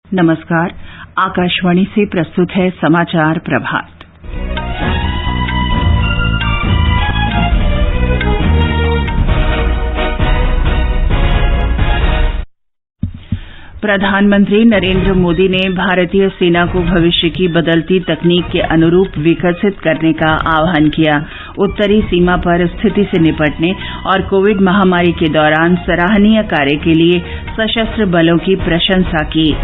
नमस्कार, आकाशवाणी से प्रस्तुत है समाचार प्रभात। प्रधानमंत्री नरेंद्र मोदी ने भारतीय सेना को भविष्य की बदलती तकनीक के अनुरूप विकसित करने का आह्वान किया। उत्तरी सीमा पर स्थिति से निपटने और कोविड महामारी के दौरान सराहनीय कार्य के लिए सशस्त्र बलों की प्रशंसा की।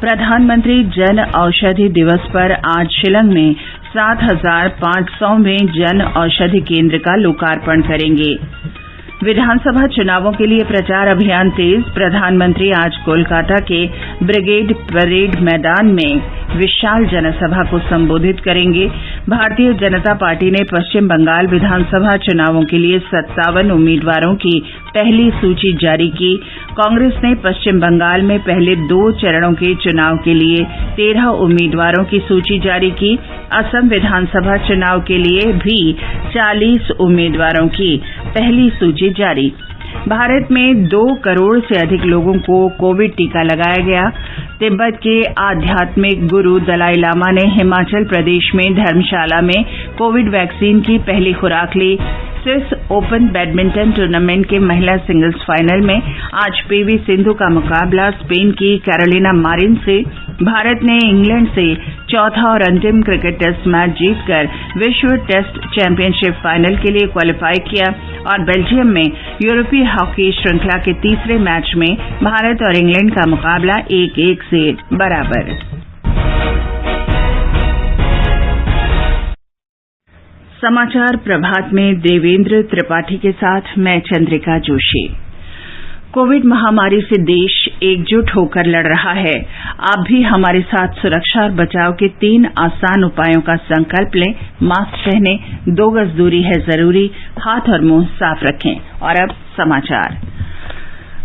प्रधानमंत्री जन औषधि दिवस पर आज शिलंग में 7,500वें जन औषधि केंद्र का लोकार्पण करेंगे। विधानसभा चुनावों के लिए प्रचार अभियान तेज। प्रधानमंत्री आज कोलकाता के ब्रिगेड परेड मैदान में विशाल जनसभा को संबोधित करेंगे। भारतीय जनता पार्टी ने पश्चिम बंगाल विधानसभा चुनावों के लिए 57 उम्मीदवारों की पहली सूची जारी की। कांग्रेस ने पश्चिम बंगाल में पहले 2 चरणों के चुनाव के लिए 13 उम्मीदवारों की सूची जारी की। असम विधानसभा चुनाव के लिए भी 40 उम्मीदवारों की पहली सूची जारी। भारत में 2 करोड़ से अधिक लोगों को कोविड टीका लगाया गया। तिब्बत के आध्यात्मिक गुरु दलाई लामा ने हिमाचल प्रदेश में धर्मशाला में कोविड वैक्सीन की पहली खुराक ली। स्विस ओपन बैडमिंटन टूर्नामेंट के महिला सिंगल्स फाइनल में आज पीवी सिंधु का मुकाबला स्पेन की कैरोलिना मारिन से। भारत ने इंग्लैंड से चौथा और अंतिम क्रिकेट टेस्ट मैच जीतकर विश्व टेस्ट चैंपियनशिप फाइनल के लिए क्वालिफाई किया और बेल्जियम में यूरोपीय हॉकी श्रृंखला के तीसरे मैच में भारत और इंग्लैंड का मुकाबला 1-1 से बराबर। समाचार प्रभात में देवेंद्र त्रिपाठी के साथ मैं चंद्रिका जोशी। कोविड महामारी से देश एकजुट होकर लड़ रहा है। आप भी हमारे साथ सुरक्षा और बचाव के 3 आसान उपायों का संकल्प लें। मास्क पहनें, 2 गज दूरी है जरूरी, हाथ और मुंह साफ रखें। और अब समाचार।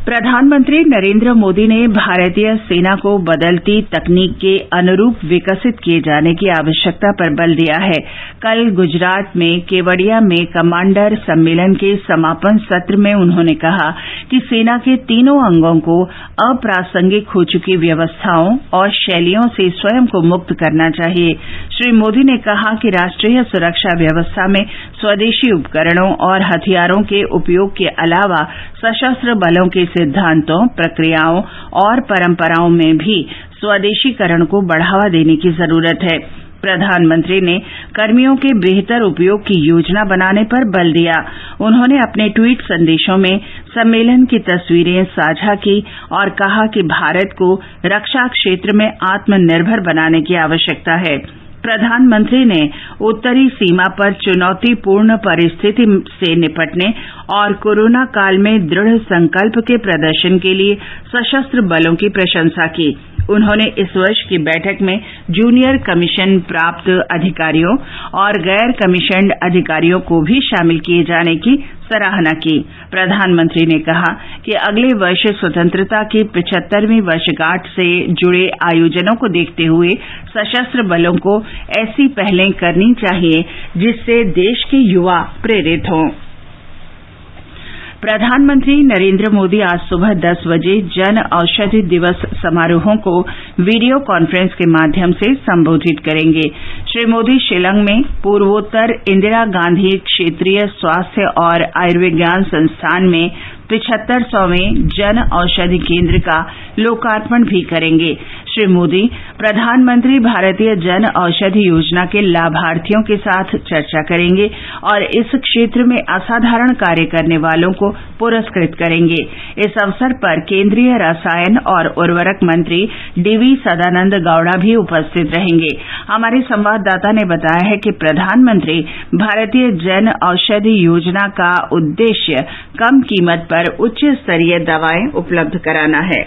प्रधानमंत्री नरेंद्र मोदी ने भारतीय सेना को बदलती तकनीक के अनुरूप विकसित किए जाने की आवश्यकता पर बल दिया है। कल गुजरात में केवड़िया में कमांडर सम्मेलन के समापन सत्र में उन्होंने कहा कि सेना के तीनों अंगों को अप्रासंगिक हो चुकी व्यवस्थाओं और शैलियों से स्वयं को मुक्त करना चाहिए। श्री मोदी ने कहा कि राष्ट्रीय सुरक्षा व्यवस्था में स्वदेशी उपकरणों और हथियारों के उपयोग के अलावा सशस्त्र बलों के सिद्धांतों, प्रक्रियाओं और परंपराओं में भी स्वदेशीकरण को बढ़ावा देने की जरूरत है। प्रधानमंत्री ने कर्मियों के बेहतर उपयोग की योजना बनाने पर बल दिया। उन्होंने अपने ट्वीट संदेशों में सम्मेलन की तस्वीरें साझा की और कहा कि भारत को रक्षा क्षेत्र में आत्मनिर्भर बनाने की आवश्यकता है। प्रधानमंत्री ने उत्तरी सीमा पर चुनौतीपूर्ण परिस्थिति से निपटने और कोरोना काल में दृढ़ संकल्प के प्रदर्शन के लिए सशस्त्र बलों की प्रशंसा की। उन्होंने इस वर्ष की बैठक में जूनियर कमीशन प्राप्त अधिकारियों और गैर कमीशन्ड अधिकारियों को भी शामिल किए जाने की सराहना की। प्रधानमंत्री ने कहा कि अगले वर्ष स्वतंत्रता की 75वीं वर्षगांठ से जुड़े आयोजनों को देखते हुए सशस्त्र बलों को ऐसी पहलें करनी चाहिए जिससे देश के युवा प्रेरित हों। प्रधानमंत्री नरेंद्र मोदी आज सुबह 10 बजे जन औषधि दिवस समारोहों को वीडियो कॉन्फ्रेंस के माध्यम से संबोधित करेंगे। श्री मोदी शिलंग में पूर्वोत्तर इंदिरा गांधी क्षेत्रीय स्वास्थ्य और आयुर्विज्ञान संस्थान में 75वें जन औषधि केंद्र का लोकार्पण भी करेंगे। श्री मोदी प्रधानमंत्री भारतीय जन औषधि योजना के लाभार्थियों के साथ चर्चा करेंगे और इस क्षेत्र में असाधारण कार्य करने वालों को पुरस्कृत करेंगे। इस अवसर पर केंद्रीय रसायन और उर्वरक मंत्री डीवी सदानंद गौड़ा भी उपस्थित रहेंगे। हमारे संवाददाता ने बताया है कि प्रधानमंत्री भारतीय जन औषधि योजना का उद्देश्य कम कीमत पर उच्च स्तरीय दवाएं उपलब्ध कराना है।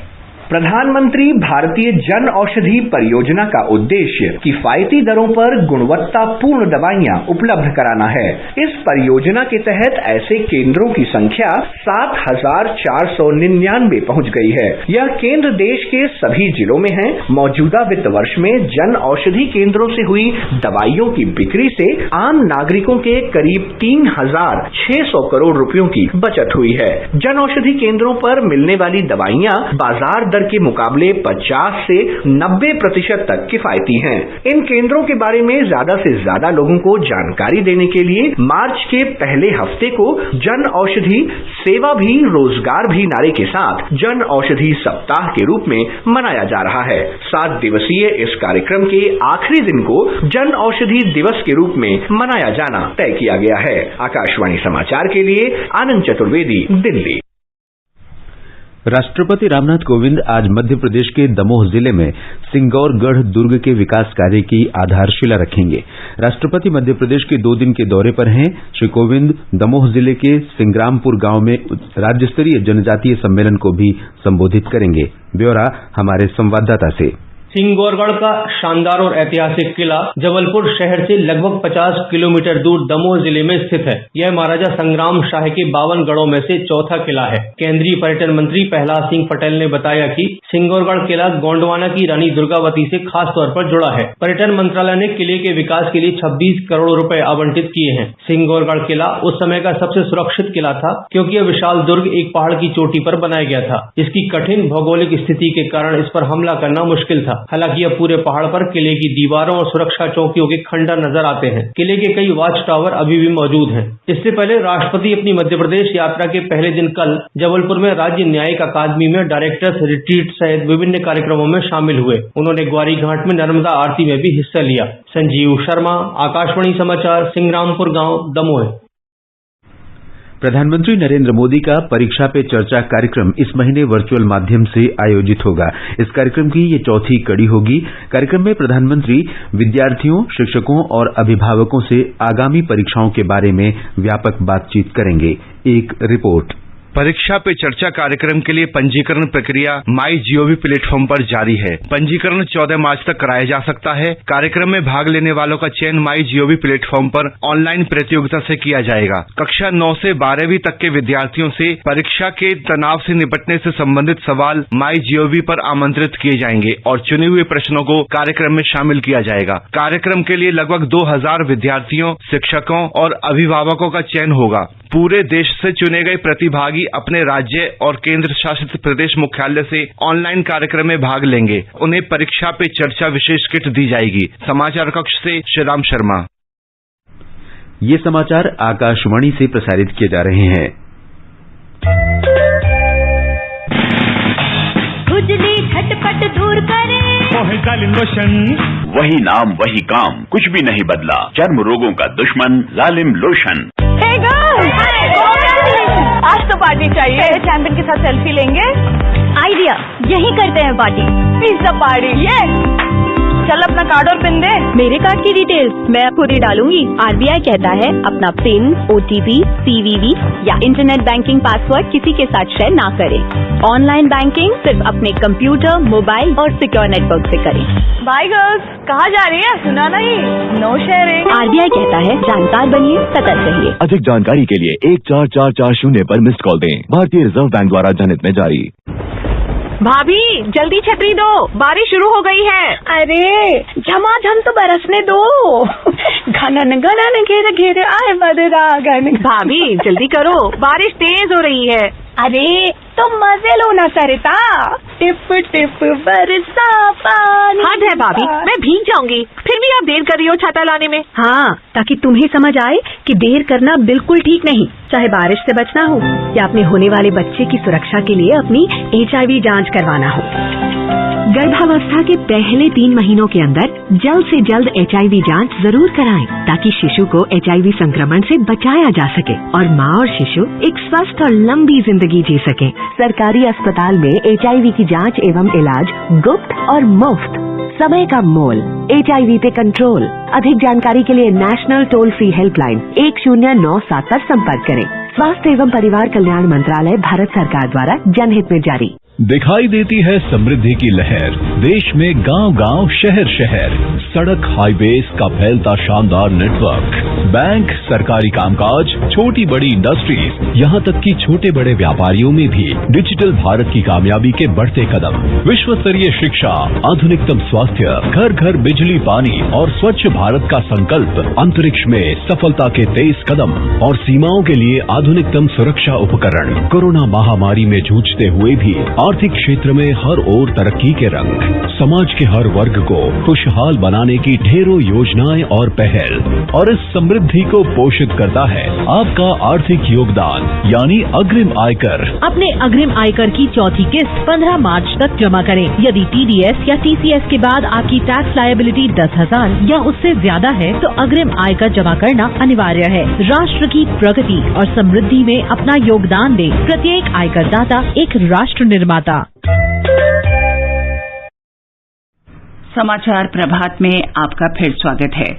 प्रधानमंत्री भारतीय जन औषधि परियोजना का उद्देश्य किफायती दरों पर गुणवत्तापूर्ण दवाइयां उपलब्ध कराना है। इस परियोजना के तहत ऐसे केंद्रों की संख्या 7,499 पहुंच गई है। यह केंद्र देश के सभी जिलों में हैं। मौजूदा वित्त वर्ष में जन औषधि केंद्रों से हुई दवाइयों की बिक्री से आम नागरिकों के करीब 3,600 करोड़ रुपयों की बचत हुई है। जन औषधि केंद्रों पर मिलने वाली दवाइयां बाजार स्तर के मुकाबले 50 से 90% तक किफायती हैं। इन केंद्रों के बारे में ज्यादा से ज्यादा लोगों को जानकारी देने के लिए मार्च के पहले हफ्ते को जन औषधि सेवा भी रोजगार भी नारे के साथ जन औषधि सप्ताह के रूप में मनाया जा रहा है। 7 दिवसीय इस कार्यक्रम के आखिरी दिन को जन औषधि दिवस के रूप में मनाया जाना तय किया गया है। आकाशवाणी समाचार के लिए आनंद चतुर्वेदी, दिल्ली। राष्ट्रपति रामनाथ कोविंद आज मध्य प्रदेश के दमोह जिले में सिंगौरगढ़ दुर्ग के विकास कार्य की आधारशिला रखेंगे। राष्ट्रपति मध्य प्रदेश के 2 दिन के दौरे पर हैं। श्री कोविंद दमोह जिले के सिंग्रामपुर गांव में राज्य स्तरीय जनजातीय सम्मेलन को भी संबोधित करेंगे। ब्यौरा हमारे संवाददाता से। सिंगौरगढ़ का शानदार और ऐतिहासिक किला जबलपुर शहर से लगभग 50 किलोमीटर दूर दमोह जिले में स्थित है। यह महाराजा संग्राम शाह के 52 गढ़ों में से चौथा किला है। केंद्रीय पर्यटन मंत्री प्रहलाद सिंह पटेल ने बताया कि सिंगौरगढ़ किला गोंडवाना की रानी दुर्गावती से खास तौर पर जुड़ा है। पर्यटन मंत्रालय ने किले के विकास के लिए 26 करोड़ रुपए आवंटित किए हैं। सिंगौरगढ़ किला उस समय का सबसे सुरक्षित किला था, क्योंकि यह विशाल दुर्ग एक पहाड़ की चोटी पर बनाया गया था। इसकी कठिन भौगोलिक स्थिति के कारण इस पर हमला करना मुश्किल था। हालांकि अब पूरे पहाड़ पर किले की दीवारों और सुरक्षा चौकियों के खंडर नजर आते हैं। किले के कई वॉच टावर अभी भी मौजूद हैं। इससे पहले राष्ट्रपति अपनी मध्य प्रदेश यात्रा के पहले दिन कल जबलपुर में राज्य न्यायिक अकादमी में डायरेक्टर्स रिट्रीट सहित विभिन्न कार्यक्रमों में शामिल हुए। उन्होंने ग्वारी घाट में नर्मदा आरती में भी हिस्सा लिया। संजीव शर्मा, आकाशवाणी समाचार, सिंग्रामपुर गांव, दमोह। प्रधानमंत्री नरेंद्र मोदी का परीक्षा पे चर्चा कार्यक्रम इस महीने वर्चुअल माध्यम से आयोजित होगा। इस कार्यक्रम की ये चौथी कड़ी होगी। कार्यक्रम में प्रधानमंत्री विद्यार्थियों, शिक्षकों और अभिभावकों से आगामी परीक्षाओं के बारे में व्यापक बातचीत करेंगे। एक रिपोर्ट। परीक्षा पे चर्चा कार्यक्रम के लिए पंजीकरण प्रक्रिया MyGov प्लेटफॉर्म पर जारी है। पंजीकरण 14 मार्च तक कराया जा सकता है। कार्यक्रम में भाग लेने वालों का चयन MyGov प्लेटफॉर्म पर ऑनलाइन प्रतियोगिता से किया जाएगा। कक्षा 9 से 12वीं तक के विद्यार्थियों से परीक्षा के तनाव से निपटने से संबंधित सवाल MyGov पर आमंत्रित किए जाएंगे और चुने हुए प्रश्नों को कार्यक्रम में शामिल किया जाएगा। कार्यक्रम के लिए लगभग 2000 विद्यार्थियों, शिक्षकों और अभिभावकों का चयन होगा। पूरे देश से चुने गए प्रतिभागी अपने राज्य और केंद्र शासित प्रदेश मुख्यालय से ऑनलाइन कार्यक्रम में भाग लेंगे। उन्हें परीक्षा पे चर्चा विशेष किट दी जाएगी। समाचार कक्ष से श्रीराम शर्मा। ये समाचार आकाशवाणी से प्रसारित किए जा रहे हैं। खुजली झटपट दूर करे लोशन। वही नाम वही काम, कुछ भी नहीं बदला। चर्म रोगों का दुश्मन जालिम लोशन। आज तो पार्टी चाहिए। चैंपियन के साथ सेल्फी लेंगे। आइडिया, यही करते हैं पार्टी। Pizza party. ये चल अपना कार्ड और पिन दे। मेरे कार्ड की डिटेल्स मैं खुद ही डालूंगी। RBI कहता है अपना पिन, OTP, CVV या इंटरनेट बैंकिंग पासवर्ड किसी के साथ शेयर ना करें। ऑनलाइन बैंकिंग सिर्फ अपने कंप्यूटर, मोबाइल और सिक्योर नेटवर्क से करें। बाय गर्ल्स, कहाँ जा रही है? सुना नहीं, नो शेयरिंग। RBI कहता है जानकार बनिए, सतर्क रहिए। अधिक जानकारी के लिए 144440 पर मिस्ड कॉल दें। भारतीय रिजर्व बैंक द्वारा जनहित में जारी। भाभी जल्दी छतरी दो, बारिश शुरू हो गई है। अरे झमाझम तो बरसने दो। घनन घनन घेरे घेरे आए मदरागन। भाभी जल्दी करो, बारिश तेज हो रही है। अरे तो मजे लो ना सरिता, टिप टिप बरसा पानी। हद है भाभी, मैं भीग जाऊंगी। फिर भी आप देर कर रही हो छाता लाने में। हाँ, ताकि तुम्हें समझ आए कि देर करना बिल्कुल ठीक नहीं। चाहे बारिश से बचना हो या अपने होने वाले बच्चे की सुरक्षा के लिए अपनी HIV जांच करवाना हो। गर्भावस्था के पहले 3 महीनों के अंदर जल्द से जल्द HIV जांच जरूर कराएं, ताकि शिशु को HIV संक्रमण से बचाया जा सके और माँ और शिशु एक स्वस्थ और लंबी जिंदगी जी सके। सरकारी अस्पताल में HIV की जांच एवं इलाज गुप्त और मुफ्त। समय का मोल, HIV पे कंट्रोल। अधिक जानकारी के लिए नेशनल टोल फ्री हेल्पलाइन 1097 पर संपर्क करें। स्वास्थ्य एवं परिवार कल्याण मंत्रालय, भारत सरकार द्वारा जनहित में जारी। दिखाई देती है समृद्धि की लहर। देश में गांव-गांव, शहर-शहर, सड़क, हाईवेज का फैलता शानदार नेटवर्क, बैंक, सरकारी कामकाज, छोटी बड़ी इंडस्ट्रीज, यहाँ तक कि छोटे बड़े व्यापारियों में भी डिजिटल भारत की कामयाबी के बढ़ते कदम। विश्व स्तरीय शिक्षा, आधुनिकतम स्वास्थ्य, घर घर बिजली पानी और स्वच्छ भारत का संकल्प, अंतरिक्ष में सफलता के 23 कदम और सीमाओं के लिए आधुनिकतम सुरक्षा उपकरण। कोरोना महामारी में जूझते हुए भी आर्थिक क्षेत्र में हर ओर तरक्की के रंग, समाज के हर वर्ग को खुशहाल बनाने की ढेरों योजनाएं और पहल, और इस समृद्धि को पोषित करता है आपका आर्थिक योगदान यानी अग्रिम आयकर। अपने अग्रिम आयकर की चौथी किस्त 15 मार्च तक जमा करें। यदि TDS या TCS के बाद आपकी टैक्स लायबिलिटी 10,000 या उससे ज्यादा है तो अग्रिम आयकर जमा करना अनिवार्य है। राष्ट्र की प्रगति और समृद्धि में अपना योगदान दे प्रत्येक आयकरदाता एक राष्ट्र निर्माता। समाचार प्रभात में आपका फिर स्वागत है।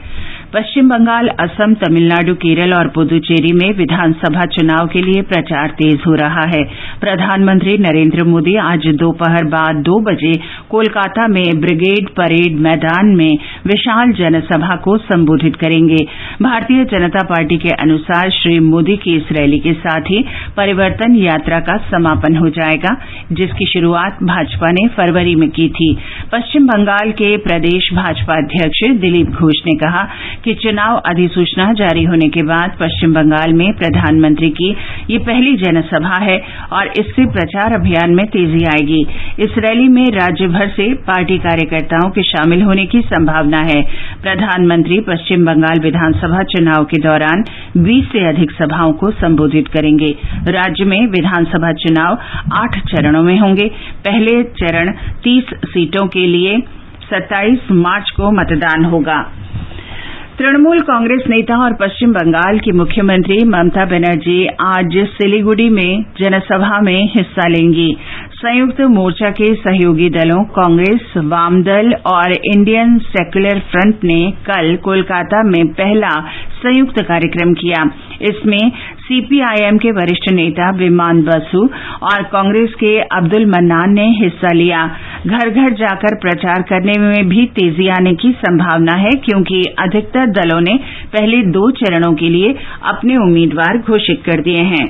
पश्चिम बंगाल, असम, तमिलनाडु, केरल और पुदुचेरी में विधानसभा चुनाव के लिए प्रचार तेज हो रहा है। प्रधानमंत्री नरेंद्र मोदी आज दोपहर बाद 2 बजे कोलकाता में ब्रिगेड परेड मैदान में विशाल जनसभा को संबोधित करेंगे। भारतीय जनता पार्टी के अनुसार श्री मोदी की इस रैली के साथ ही परिवर्तन यात्रा का समापन हो जाएगा, जिसकी शुरुआत भाजपा ने फरवरी में की थी। पश्चिम बंगाल के प्रदेश भाजपा अध्यक्ष दिलीप घोष ने कहा कि चुनाव अधिसूचना जारी होने के बाद पश्चिम बंगाल में प्रधानमंत्री की ये पहली जनसभा है और इससे प्रचार अभियान में तेजी आएगी। इस रैली में राज्य भर से पार्टी कार्यकर्ताओं के शामिल होने की संभावना है। प्रधानमंत्री पश्चिम बंगाल विधानसभा चुनाव के दौरान 20 से अधिक सभाओं को संबोधित करेंगे। राज्य में विधानसभा चुनाव 8 चरणों में होंगे। पहले चरण 30 सीटों के लिए 27 मार्च को मतदान होगा। तृणमूल कांग्रेस नेता और पश्चिम बंगाल की मुख्यमंत्री ममता बनर्जी आज सिलीगुड़ी में जनसभा में हिस्सा लेंगी। संयुक्त मोर्चा के सहयोगी दलों कांग्रेस, वामदल और इंडियन सेक्युलर फ्रंट ने कल कोलकाता में पहला संयुक्त कार्यक्रम किया। इसमें CPIM के वरिष्ठ नेता विमान बसु और कांग्रेस के अब्दुल मन्नान ने हिस्सा लिया। घर घर जाकर प्रचार करने में भी तेजी आने की संभावना है, क्योंकि अधिकतर दलों ने पहले 2 चरणों के लिए अपने उम्मीदवार घोषित कर दिए हैं।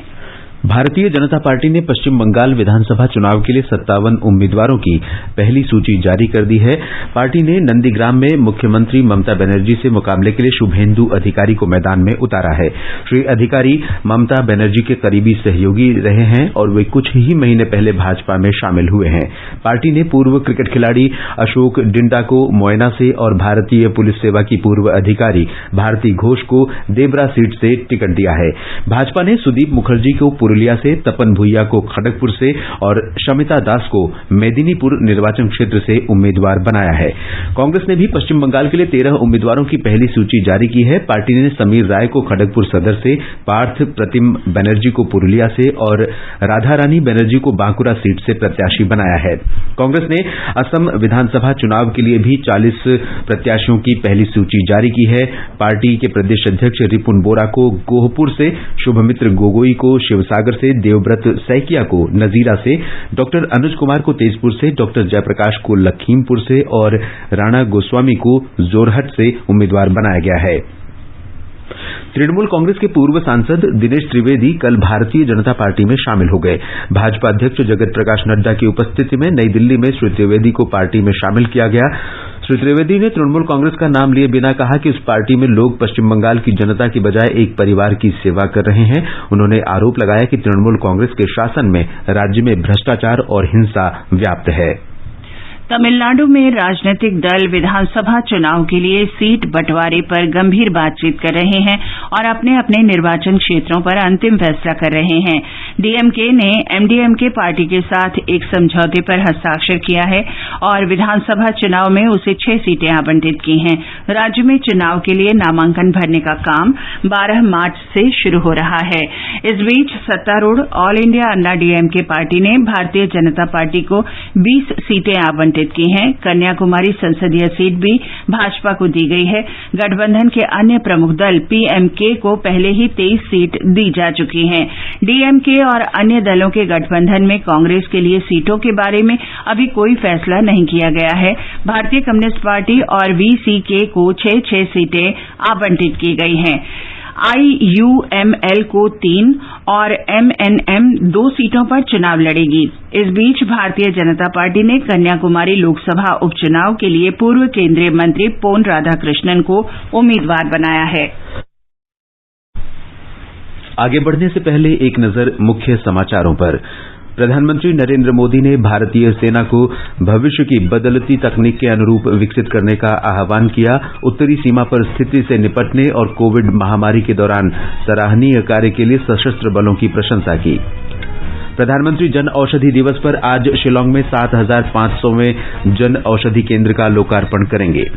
भारतीय जनता पार्टी ने पश्चिम बंगाल विधानसभा चुनाव के लिए 57 उम्मीदवारों की पहली सूची जारी कर दी है। पार्टी ने नंदीग्राम में मुख्यमंत्री ममता बनर्जी से मुकाबले के लिए शुभेंदु अधिकारी को मैदान में उतारा है। श्री अधिकारी ममता बनर्जी के करीबी सहयोगी रहे हैं और वे कुछ ही महीने पहले भाजपा में शामिल हुए हैं। पार्टी ने पूर्व क्रिकेट खिलाड़ी अशोक डिंडा को मोयना से और भारतीय पुलिस सेवा की पूर्व अधिकारी भारती घोष को देबरा सीट से टिकट दिया है। भाजपा ने सुदीप मुखर्जी को पुरुलिया से, तपन भुइया को खड़गपुर से और शमिता दास को मेदिनीपुर निर्वाचन क्षेत्र से उम्मीदवार बनाया है। कांग्रेस ने भी पश्चिम बंगाल के लिए 13 उम्मीदवारों की पहली सूची जारी की है। पार्टी ने समीर राय को खड़गपुर सदर से, पार्थ प्रतिम बनर्जी को पुरुलिया से और राधा रानी बनर्जी को बांकुरा सीट से प्रत्याशी बनाया है। कांग्रेस ने असम विधानसभा चुनाव के लिए भी 40 प्रत्याशियों की पहली सूची जारी की है। पार्टी के प्रदेश अध्यक्ष रिपुन बोरा को गोहपुर से, शुभमित्र गोगोई को शिवसागर से, देवव्रत सैकिया को नजीरा से, डॉक्टर अनुज कुमार को तेजपुर से, डॉक्टर जयप्रकाश को लखीमपुर से और राणा गोस्वामी को जोरहट से उम्मीदवार बनाया गया है। तृणमूल कांग्रेस के पूर्व सांसद दिनेश त्रिवेदी कल भारतीय जनता पार्टी में शामिल हो गए। भाजपा अध्यक्ष जगत प्रकाश नड्डा की उपस्थिति में नई दिल्ली में श्री त्रिवेदी को पार्टी में शामिल किया गया। श्री त्रिवेदी ने तृणमूल कांग्रेस का नाम लिए बिना कहा कि उस पार्टी में लोग पश्चिम बंगाल की जनता की बजाय एक परिवार की सेवा कर रहे हैं। उन्होंने आरोप लगाया कि तृणमूल कांग्रेस के शासन में राज्य में भ्रष्टाचार और हिंसा व्याप्त है। तमिलनाडु में राजनीतिक दल विधानसभा चुनाव के लिए सीट बंटवारे पर गंभीर बातचीत कर रहे हैं और अपने अपने निर्वाचन क्षेत्रों पर अंतिम फैसला कर रहे हैं। डीएमके ने एमडीएमके पार्टी के साथ एक समझौते पर हस्ताक्षर किया है और विधानसभा चुनाव में उसे 6 सीटें आवंटित की हैं। राज्य में चुनाव के लिए नामांकन भरने का काम 12 मार्च से शुरू हो रहा है। इस बीच सत्तारूढ़ ऑल इंडिया अन्ना डीएमके पार्टी ने भारतीय जनता पार्टी को 20 सीटें आवंटित की हैं। कन्याकुमारी संसदीय सीट भी भाजपा को दी गई है। गठबंधन के अन्य प्रमुख दल पीएमके को पहले ही 23 सीट दी जा चुकी हैं। डीएमके और अन्य दलों के गठबंधन में कांग्रेस के लिए सीटों के बारे में अभी कोई फैसला नहीं किया गया है। भारतीय कम्युनिस्ट पार्टी और वीसीके को 6 सीटें आवंटित की गई हैं। आईयूएमएल को 3 और एमएनएम 2 सीटों पर चुनाव लड़ेगी। इस बीच भारतीय जनता पार्टी ने कन्याकुमारी लोकसभा उपचुनाव के लिए पूर्व केंद्रीय मंत्री पोन राधाकृष्णन को उम्मीदवार बनाया है। आगे बढ़ने से पहले एक नजर मुख्य समाचारों पर। प्रधानमंत्री नरेंद्र मोदी ने भारतीय सेना को भविष्य की बदलती तकनीक के अनुरूप विकसित करने का आह्वान किया। उत्तरी सीमा पर स्थिति से निपटने और कोविड महामारी के दौरान सराहनीय कार्य के लिए सशस्त्र बलों की प्रशंसा की। प्रधानमंत्री जन औषधि दिवस पर आज शिलांग में 7,500वें जन औषधि केंद्र का लोकार्पण करेंगे।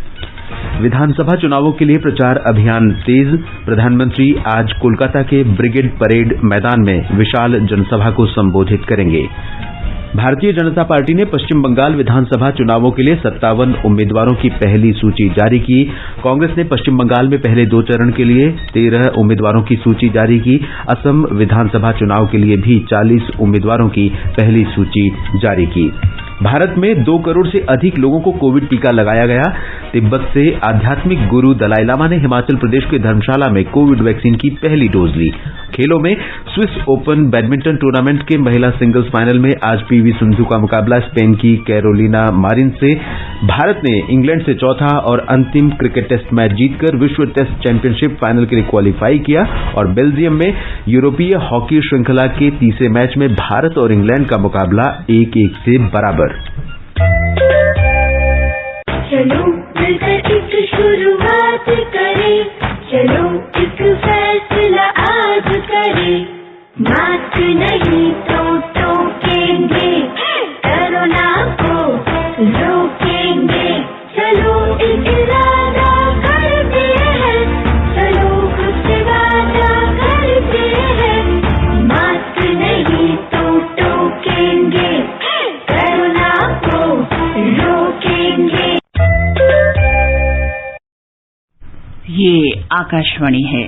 विधानसभा चुनावों के लिए प्रचार अभियान तेज। प्रधानमंत्री आज कोलकाता के ब्रिगेड परेड मैदान में विशाल जनसभा को संबोधित करेंगे। भारतीय जनता पार्टी ने पश्चिम बंगाल विधानसभा चुनावों के लिए 57 उम्मीदवारों की पहली सूची जारी की। कांग्रेस ने पश्चिम बंगाल में पहले 2 चरण के लिए 13 उम्मीदवारों की सूची जारी की। असम विधानसभा चुनाव के लिए भी 40 उम्मीदवारों की पहली सूची जारी की। भारत में 2 करोड़ से अधिक लोगों को कोविड टीका लगाया गया। तिब्बत से आध्यात्मिक गुरु दलाई लामा ने हिमाचल प्रदेश के धर्मशाला में कोविड वैक्सीन की पहली डोज ली। खेलों में स्विस ओपन बैडमिंटन टूर्नामेंट के महिला सिंगल्स फाइनल में आज पीवी सिंधु का मुकाबला स्पेन की कैरोलिना मारिन से। भारत ने इंग्लैंड से चौथा और अंतिम क्रिकेट टेस्ट मैच जीतकर विश्व टेस्ट चैंपियनशिप फाइनल के लिए क्वालीफाई किया और बेल्जियम में यूरोपीय हॉकी श्रृंखला के तीसरे मैच में भारत और इंग्लैंड का मुकाबला 1-1 से बराबर। चलो मिलकर एक शुरुआत करें, चलो एक फैसला आज करें, मास्क नहीं तो टोकेंगे, कोरोना को रोकेंगे, चलो एक इरादा करते हैं, चलो खुद से वादा करते हैं, मास्क नहीं तो टोकेंगे, कोरोना को रोकेंगे। ये आकाशवाणी है।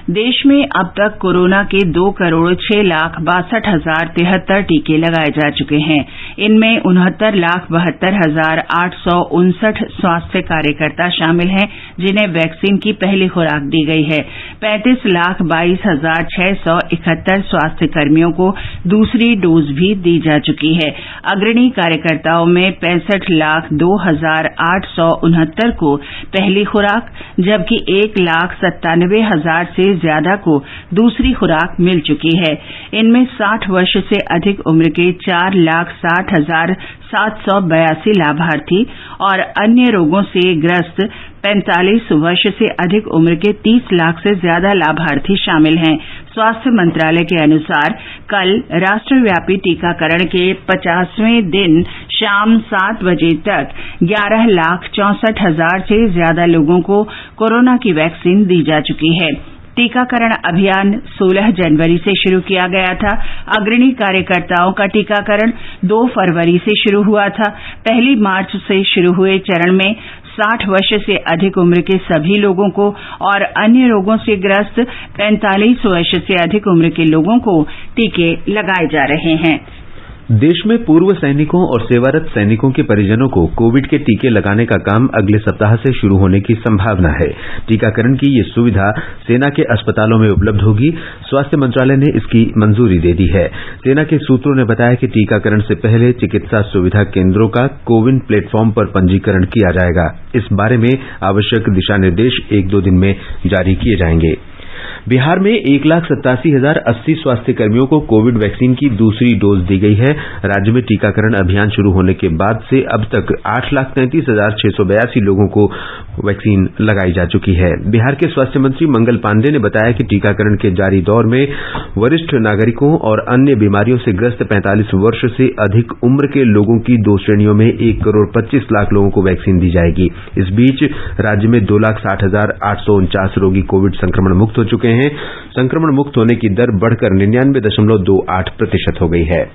देश में अब तक कोरोना के 2,06,62,073 टीके लगाए जा चुके हैं। इनमें 69,72,859 स्वास्थ्य कार्यकर्ता शामिल हैं, जिन्हें वैक्सीन की पहली खुराक दी गई है। 35,22,671 स्वास्थ्य कर्मियों को दूसरी डोज भी दी जा चुकी है। अग्रणी कार्यकर्ताओं में 65,02,869 को पहली खुराक, जबकि 1,97,000 से ज्यादा को दूसरी खुराक मिल चुकी है। इनमें 60 वर्ष से अधिक उम्र के 4,60,782 लाभार्थी और अन्य रोगों से ग्रस्त 45 वर्ष से अधिक उम्र के 30 लाख से ज्यादा लाभार्थी शामिल हैं। स्वास्थ्य मंत्रालय के अनुसार कल राष्ट्रव्यापी टीकाकरण के 50वें दिन शाम 7 बजे तक 11,64,000 से ज्यादा लोगों को कोरोना की वैक्सीन दी जा चुकी है। टीकाकरण अभियान 16 जनवरी से शुरू किया गया था। अग्रणी कार्यकर्ताओं का टीकाकरण 2 फरवरी से शुरू हुआ था। 1 मार्च से शुरू हुए चरण में 60 वर्ष से अधिक उम्र के सभी लोगों को और अन्य रोगों से ग्रस्त 45 वर्ष से अधिक उम्र के लोगों को टीके लगाए जा रहे हैं। देश में पूर्व सैनिकों और सेवारत सैनिकों के परिजनों को कोविड के टीके लगाने का काम अगले सप्ताह से शुरू होने की संभावना है। टीकाकरण की ये सुविधा सेना के अस्पतालों में उपलब्ध होगी। स्वास्थ्य मंत्रालय ने इसकी मंजूरी दे दी है। सेना के सूत्रों ने बताया कि टीकाकरण से पहले चिकित्सा सुविधा केंद्रों का कोविन प्लेटफॉर्म पर पंजीकरण किया जाएगा। इस बारे में आवश्यक दिशा निर्देश 1-2 दिन में जारी किए जाएंगे। बिहार में 1,87,080 स्वास्थ्य कर्मियों को कोविड वैक्सीन की दूसरी डोज दी गई है। राज्य में टीकाकरण अभियान शुरू होने के बाद से अब तक 8,33,682 लोगों को वैक्सीन लगाई जा चुकी है। बिहार के स्वास्थ्य मंत्री मंगल पांडेय ने बताया कि टीकाकरण के जारी दौर में वरिष्ठ नागरिकों और अन्य बीमारियों से ग्रस्त 45 वर्ष से अधिक उम्र के लोगों की 2 श्रेणियों में 1,25,00,000 लोगों को वैक्सीन दी जाएगी। इस बीच राज्य में 2,60,849 रोगी कोविड संक्रमण मुक्त हो चुके हैं। संक्रमण मुक्त होने की दर बढ़कर 99.28% हो गई है।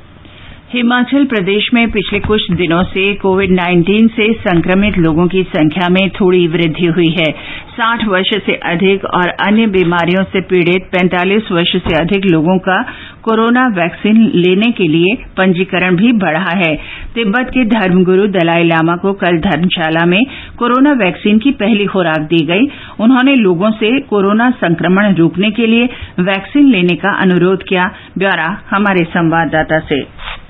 हिमाचल प्रदेश में पिछले कुछ दिनों से कोविड-19 से संक्रमित लोगों की संख्या में थोड़ी वृद्धि हुई है। 60 वर्ष से अधिक और अन्य बीमारियों से पीड़ित 45 वर्ष से अधिक लोगों का कोरोना वैक्सीन लेने के लिए पंजीकरण भी बढ़ा है। तिब्बत के धर्मगुरु दलाई लामा को कल धर्मशाला में कोरोना वैक्सीन की पहली खुराक दी गई। उन्होंने लोगों से कोरोना संक्रमण रोकने के लिए वैक्सीन लेने का अनुरोध किया। ब्यौरा हमारे संवाददाता से।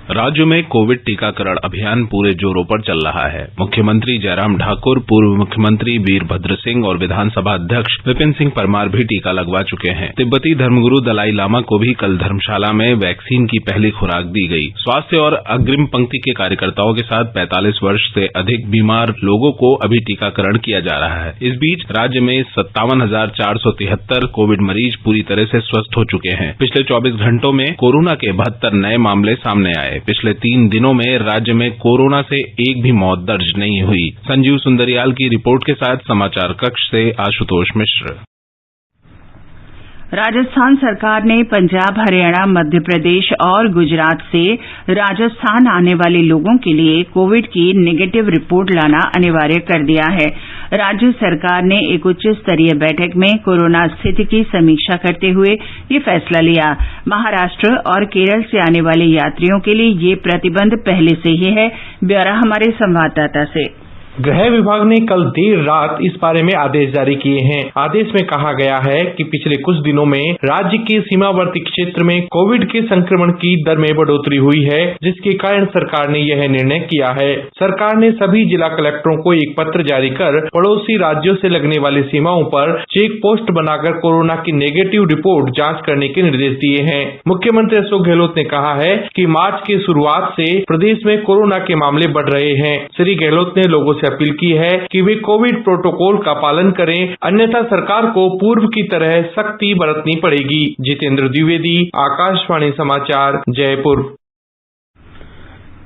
राज्य में कोविड टीकाकरण अभियान पूरे जोरों पर चल रहा है। मुख्यमंत्री जयराम ठाकुर, पूर्व मुख्यमंत्री वीरभद्र सिंह और विधानसभा अध्यक्ष विपिन सिंह परमार भी टीका लगवा चुके हैं। तिब्बती धर्मगुरु दलाई लामा को भी कल धर्मशाला में वैक्सीन की पहली खुराक दी गई। स्वास्थ्य और अग्रिम पंक्ति के कार्यकर्ताओं के साथ 45 वर्ष से अधिक बीमार लोगों को अभी टीकाकरण किया जा रहा है। इस बीच राज्य में 57,473 कोविड मरीज पूरी तरह से स्वस्थ हो चुके हैं। पिछले 24 घंटों में कोरोना के 72 नए मामले सामने आए। पिछले 3 दिनों में राज्य में कोरोना से एक भी मौत दर्ज नहीं हुई। संजीव सुंदरियाल की रिपोर्ट के साथ समाचार कक्ष से आशुतोष मिश्र। राजस्थान सरकार ने पंजाब, हरियाणा, मध्य प्रदेश और गुजरात से राजस्थान आने वाले लोगों के लिए कोविड की नेगेटिव रिपोर्ट लाना अनिवार्य कर दिया है। राज्य सरकार ने एक उच्च स्तरीय बैठक में कोरोना स्थिति की समीक्षा करते हुए ये फैसला लिया। महाराष्ट्र और केरल से आने वाले यात्रियों के लिए ये प्रतिबंध पहले से ही है। ब्यौरा हमारे संवाददाता से। गृह विभाग ने कल देर रात इस बारे में आदेश जारी किए हैं। आदेश में कहा गया है कि पिछले कुछ दिनों में राज्य के सीमावर्ती क्षेत्र में कोविड के संक्रमण की दर में बढ़ोतरी हुई है, जिसके कारण सरकार ने यह निर्णय किया है। सरकार ने सभी जिला कलेक्टरों को एक पत्र जारी कर पड़ोसी राज्यों से लगने वाली सीमाओं पर चेक पोस्ट बनाकर कोरोना की नेगेटिव रिपोर्ट जांच करने के निर्देश दिए हैं। मुख्यमंत्री अशोक गहलोत ने कहा है कि मार्च की शुरुआत से प्रदेश में कोरोना के मामले बढ़ रहे हैं। श्री गहलोत ने लोगों से अपील की है कि वे कोविड प्रोटोकॉल का पालन करें, अन्यथा सरकार को पूर्व की तरह सख्ती बरतनी पड़ेगी। जितेंद्र द्विवेदी, आकाशवाणी समाचार, जयपुर।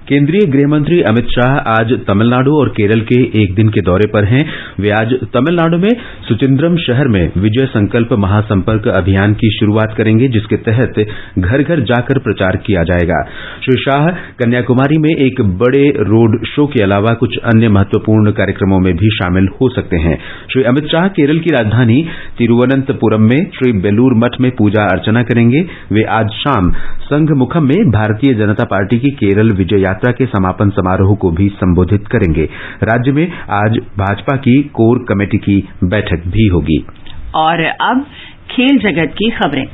केंद्रीय गृहमंत्री अमित शाह आज तमिलनाडु और केरल के एक दिन के दौरे पर हैं। वे आज तमिलनाडु में सुचिंद्रम शहर में विजय संकल्प महासंपर्क अभियान की शुरुआत करेंगे, जिसके तहत घर घर जाकर प्रचार किया जाएगा। श्री शाह कन्याकुमारी में एक बड़े रोड शो के अलावा कुछ अन्य महत्वपूर्ण कार्यक्रमों में भी शामिल हो सकते हैं। श्री अमित शाह केरल की राजधानी तिरुवनंतपुरम में श्री बेलूर मठ में पूजा अर्चना करेंगे। वे आज शाम संघमुखम में भारतीय जनता पार्टी की केरल विजय यात्रा के समापन समारोह को भी संबोधित करेंगे। राज्य में आज भाजपा की कोर कमेटी की बैठक भी होगी। और अब खेल जगत की खबरें।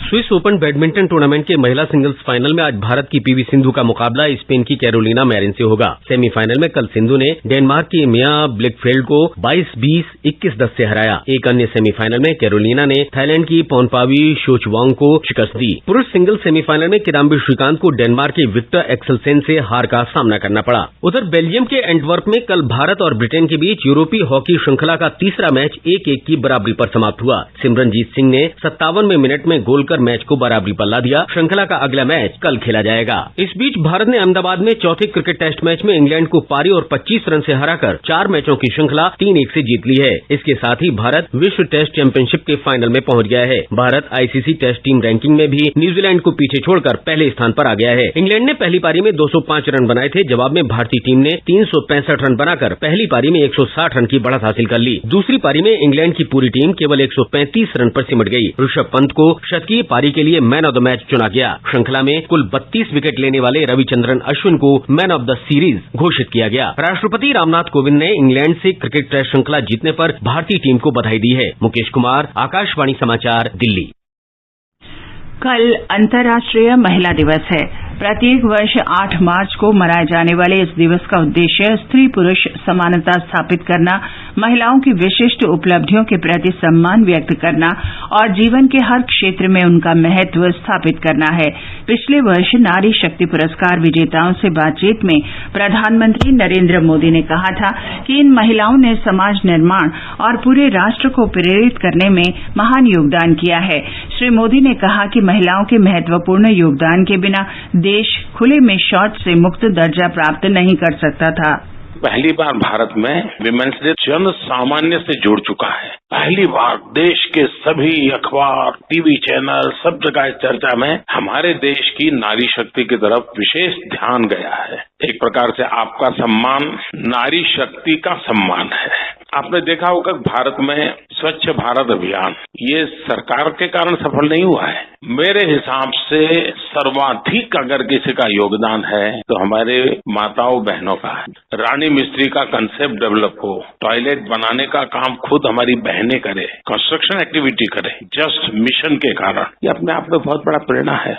स्विस ओपन बैडमिंटन टूर्नामेंट के महिला सिंगल्स फाइनल में आज भारत की पीवी सिंधु का मुकाबला स्पेन की कैरोलिना मैरिन से होगा। सेमीफाइनल में कल सिंधु ने डेनमार्क की मिया ब्लिकफेल्ड को 22-20, 21-10 से हराया। एक अन्य सेमीफाइनल में कैरोलिना ने थाईलैंड की पोनपावी शोचवांग को शिकस्त दी। पुरुष सिंगल सेमीफाइनल में किदाम्बी श्रीकांत को डेनमार्क के विक्टर एक्सेलसेन से हार का सामना करना पड़ा। उधर बेल्जियम के एंटवर्प में कल भारत और ब्रिटेन के बीच यूरोपीय हॉकी श्रृंखला का तीसरा मैच 1-1 की बराबरी पर समाप्त हुआ। सिमरनजीत सिंह ने 57वें मिनट में गोल कर मैच को बराबरी पर ला दिया। श्रृंखला का अगला मैच कल खेला जाएगा। इस बीच भारत ने अहमदाबाद में चौथे क्रिकेट टेस्ट मैच में इंग्लैंड को पारी और 25 रन से हराकर 4 मैचों की श्रृंखला 3-1 से जीत ली है। इसके साथ ही भारत विश्व टेस्ट चैंपियनशिप के फाइनल में पहुंच गया है। Bharat ICC test team ranking में भी न्यूजीलैंड को पीछे छोड़कर पहले स्थान पर आ गया है। इंग्लैंड ने पहली पारी में 205 रन बनाए थे। जवाब में भारतीय टीम ने 365 रन बनाकर पहली पारी में 160 रन की बढ़त हासिल कर ली। दूसरी पारी में इंग्लैंड की पूरी टीम केवल 135 रन पर सिमट गई। ऋषभ पंत को शतकीय पारी के लिए मैन ऑफ द मैच चुना गया। श्रृंखला में कुल 32 विकेट लेने वाले रविचंद्रन अश्विन को मैन ऑफ द सीरीज घोषित किया गया। राष्ट्रपति रामनाथ कोविंद ने इंग्लैंड से क्रिकेट टेस्ट श्रृंखला जीतने पर भारतीय टीम को बधाई दी है। मुकेश कुमार, आकाशवाणी समाचार, दिल्ली। कल अंतर्राष्ट्रीय महिला दिवस है। प्रत्येक वर्ष 8 मार्च को मनाए जाने वाले इस दिवस का उद्देश्य स्त्री पुरुष समानता स्थापित करना, महिलाओं की विशिष्ट उपलब्धियों के प्रति सम्मान व्यक्त करना और जीवन के हर क्षेत्र में उनका महत्व स्थापित करना है। पिछले वर्ष नारी शक्ति पुरस्कार विजेताओं से बातचीत में प्रधानमंत्री नरेंद्र मोदी ने कहा था कि इन महिलाओं ने समाज निर्माण और पूरे राष्ट्र को प्रेरित करने में महान योगदान किया है। श्री मोदी ने कहा कि महिलाओं के महत्वपूर्ण योगदान के बिना देश खुले में शौच से मुक्त दर्जा प्राप्त नहीं कर सकता था। पहली बार भारत में विमेंस डे जन सामान्य से जुड़ चुका है। पहली बार देश के सभी अखबार, टीवी चैनल, सब जगह चर्चा में हमारे देश की नारी शक्ति की तरफ विशेष ध्यान गया है। एक प्रकार से आपका सम्मान नारी शक्ति का सम्मान है। आपने देखा होगा भारत में स्वच्छ भारत अभियान ये सरकार के कारण सफल नहीं हुआ है। मेरे हिसाब से सर्वाधिक अगर किसी का योगदान है तो हमारे माताओं बहनों का है। रानी मिस्त्री का कंसेप्ट डेवलप हो, टॉयलेट बनाने का काम खुद हमारी बहनें करें, कंस्ट्रक्शन एक्टिविटी करें, जस्ट मिशन के कारण, ये अपने आप में बहुत बड़ा प्रेरणा है।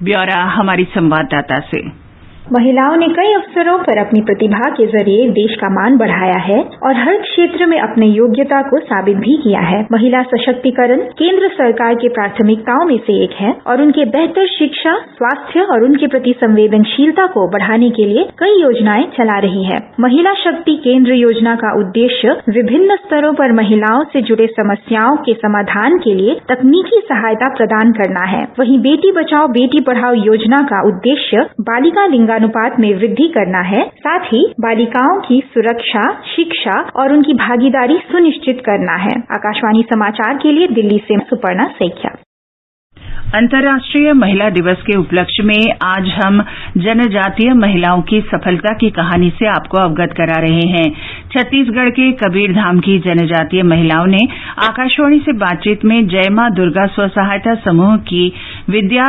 ब्यौरा हमारी संवाददाता से। महिलाओं ने कई अवसरों पर अपनी प्रतिभा के जरिए देश का मान बढ़ाया है और हर क्षेत्र में अपने योग्यता को साबित भी किया है। महिला सशक्तिकरण केंद्र सरकार की प्राथमिकताओं में से एक है और उनके बेहतर शिक्षा, स्वास्थ्य और उनके प्रति संवेदनशीलता को बढ़ाने के लिए कई योजनाएं चला रही है। महिला शक्ति केंद्र योजना का उद्देश्य विभिन्न स्तरों पर महिलाओं से जुड़े समस्याओं के समाधान के लिए तकनीकी सहायता प्रदान करना है। वहीं बेटी बचाओ बेटी पढ़ाओ योजना का उद्देश्य बालिका लिंगानुपात में वृद्धि करना है, साथ ही बालिकाओं की सुरक्षा, शिक्षा और उनकी भागीदारी सुनिश्चित करना है। आकाशवाणी समाचार के लिए दिल्ली से सुपर्णा सैकिया। अंतर्राष्ट्रीय महिला दिवस के उपलक्ष्य में आज हम जनजातीय महिलाओं की सफलता की कहानी से आपको अवगत करा रहे हैं। छत्तीसगढ़ के कबीरधाम की जनजातीय महिलाओं ने आकाशवाणी से बातचीत में जय मां दुर्गा स्वसहायता समूह की विद्या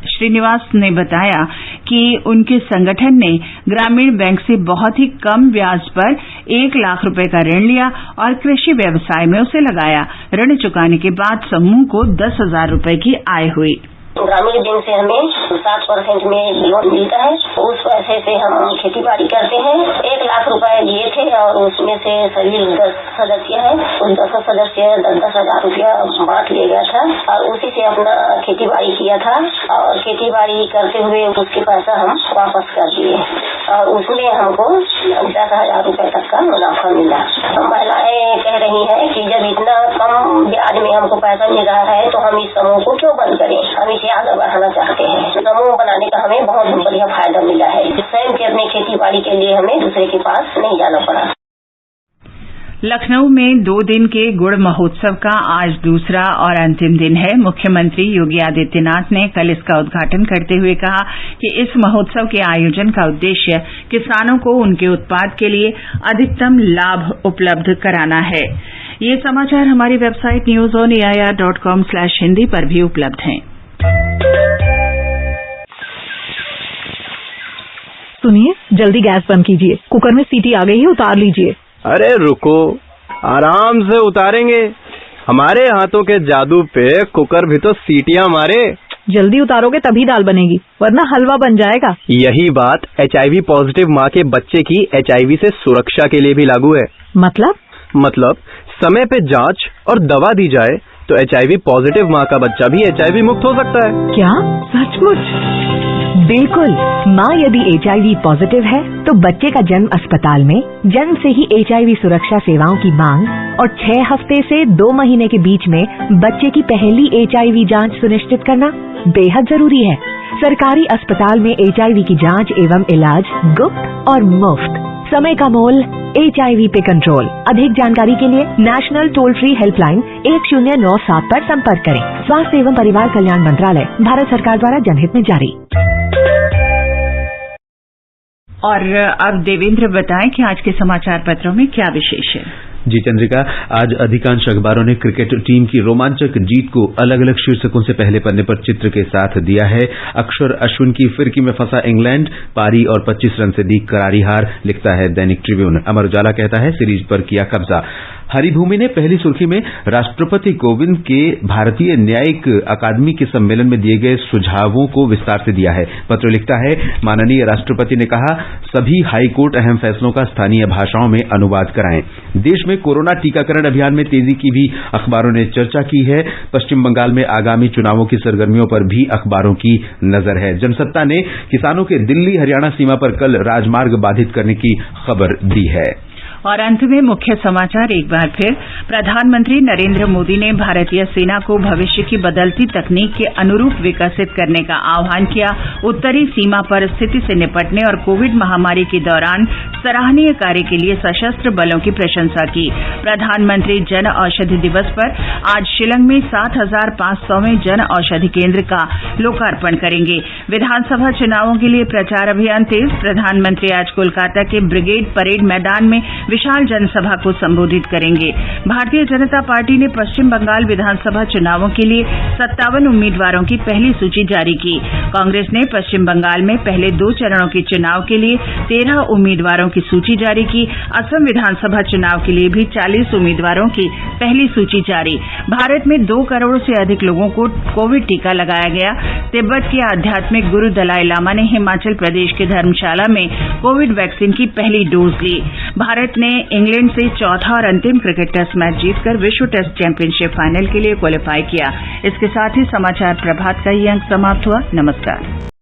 श्रीनिवास ने बताया कि उनके संगठन ने ग्रामीण बैंक से बहुत ही कम ब्याज पर 1 लाख रुपए का ऋण लिया और कृषि व्यवसाय में उसे लगाया। ऋण चुकाने के बाद समूह को 10,000 रुपए की आय हुई। ग्रामीण बैंक से हमें 7% में लोन मिलता है। उस पैसे से हम खेती बाड़ी करते हैं। 1 लाख रुपए लिए थे और उसमें से सभी 10 सदस्य हैं। उस 10 सदस्य 10,000 रुपया बांट लिया गया था और उसी से अपना खेती बाड़ी किया था और खेती बाड़ी करते हुए उसके पैसा हम वापस कर दिए और उसमें हमको 10,000 रुपए तक का मुनाफा मिला। महिलाएं कह रही हैं कि जब इतना कम ब्याज में हमको पैसा मिल रहा है तो हम इस समूह को क्यों बंद करें, हम इसे आगे बढ़ाना चाहते हैं। समूह बनाने का हमें बहुत बढ़िया फायदा मिला है। स्वयं के अपनी खेती बाड़ी के लिए हमें दूसरे के पास नहीं जाना पड़ा। लखनऊ में 2 दिन के गुड़ महोत्सव का आज दूसरा और अंतिम दिन है। मुख्यमंत्री योगी आदित्यनाथ ने कल इसका उद्घाटन करते हुए कहा कि इस महोत्सव के आयोजन का उद्देश्य किसानों को उनके उत्पाद के लिए अधिकतम लाभ उपलब्ध कराना है। ये समाचार हमारी वेबसाइट newsonair.com/hindi पर भी उपलब्ध हैं। सुनिए, जल्दी गैस बंद कीजिए। कुकर में सीटी आ गई है, उतार लीजिए। अरे रुको, आराम से उतारेंगे। हमारे हाथों के जादू पे कुकर भी तो सीटियां मारे। जल्दी उतारोगे तभी दाल बनेगी, वरना हलवा बन जाएगा। यही बात HIV पॉजिटिव माँ के बच्चे की HIV से सुरक्षा के लिए भी लागू है। मतलब समय पे जांच और दवा दी जाए तो HIV पॉजिटिव माँ का बच्चा भी HIV मुक्त हो सकता है। क्या सचमुच? बिल्कुल। माँ यदि HIV पॉजिटिव है तो बच्चे का जन्म अस्पताल में, जन्म से ही HIV सुरक्षा सेवाओं की मांग और 6 हफ्ते से 2 महीने के बीच में बच्चे की पहली HIV जांच सुनिश्चित करना बेहद जरूरी है। सरकारी अस्पताल में HIV की जांच एवं इलाज गुप्त और मुफ्त। समय का मोल HIV पे कंट्रोल। अधिक जानकारी के लिए नेशनल टोल फ्री हेल्पलाइन 1097 पर संपर्क करें। स्वास्थ्य एवं परिवार कल्याण मंत्रालय, भारत सरकार द्वारा जनहित में जारी। और अब देवेंद्र बताएं कि आज के समाचार पत्रों में क्या विशेष है। जी चंद्रिका, आज अधिकांश अखबारों ने क्रिकेट टीम की रोमांचक जीत को अलग अलग शीर्षकों से पहले पन्ने पर चित्र के साथ दिया है। अक्षर अश्विन की फिरकी में फंसा इंग्लैंड, पारी और 25 रन से दी करारी हार, लिखता है दैनिक ट्रिब्यून। अमर उजाला कहता है सीरीज पर किया कब्जा। हरिभूमि ने पहली सुर्खी में राष्ट्रपति कोविंद के भारतीय न्यायिक अकादमी के सम्मेलन में दिए गए सुझावों को विस्तार से दिया है। पत्र लिखता है माननीय राष्ट्रपति ने कहा सभी हाईकोर्ट अहम फैसलों का स्थानीय भाषाओं में अनुवाद कराएं। देश में कोरोना टीकाकरण अभियान में तेजी की भी अखबारों ने चर्चा की है। पश्चिम बंगाल में आगामी चुनावों की सरगर्मियों पर भी अखबारों की नजर है। जनसत्ता ने किसानों के दिल्ली हरियाणा सीमा पर कल राजमार्ग बाधित करने की खबर दी है। और अंत में मुख्य समाचार एक बार फिर। प्रधानमंत्री नरेंद्र मोदी ने भारतीय सेना को भविष्य की बदलती तकनीक के अनुरूप विकसित करने का आह्वान किया। उत्तरी सीमा पर स्थिति से निपटने और कोविड महामारी के दौरान सराहनीय कार्य के लिए सशस्त्र बलों की प्रशंसा की। प्रधानमंत्री जन औषधि दिवस पर आज शिलंग में 7,500वें जन औषधि केंद्र का लोकार्पण करेंगे। विधानसभा चुनावों के लिए प्रचार अभियान तेज। प्रधानमंत्री आज कोलकाता के ब्रिगेड परेड मैदान में विशाल जनसभा को संबोधित करेंगे। भारतीय जनता पार्टी ने पश्चिम बंगाल विधानसभा चुनावों के लिए 57 उम्मीदवारों की पहली सूची जारी की। कांग्रेस ने पश्चिम बंगाल में पहले 2 चरणों के चुनाव के लिए 13 उम्मीदवारों की सूची जारी की। असम विधानसभा चुनाव के लिए भी 40 उम्मीदवारों की पहली सूची जारी। भारत में 2 करोड़ से अधिक लोगों को कोविड टीका लगाया गया। तिब्बत के आध्यात्मिक गुरु दलाई लामा ने हिमाचल प्रदेश के धर्मशाला में कोविड वैक्सीन की पहली डोज ली। भारत ने इंग्लैंड से चौथा और अंतिम क्रिकेट टेस्ट मैच जीतकर विश्व टेस्ट चैंपियनशिप फाइनल के लिए क्वालीफाई किया। इसके साथ ही समाचार प्रभात का ये अंक समाप्त हुआ। नमस्कार।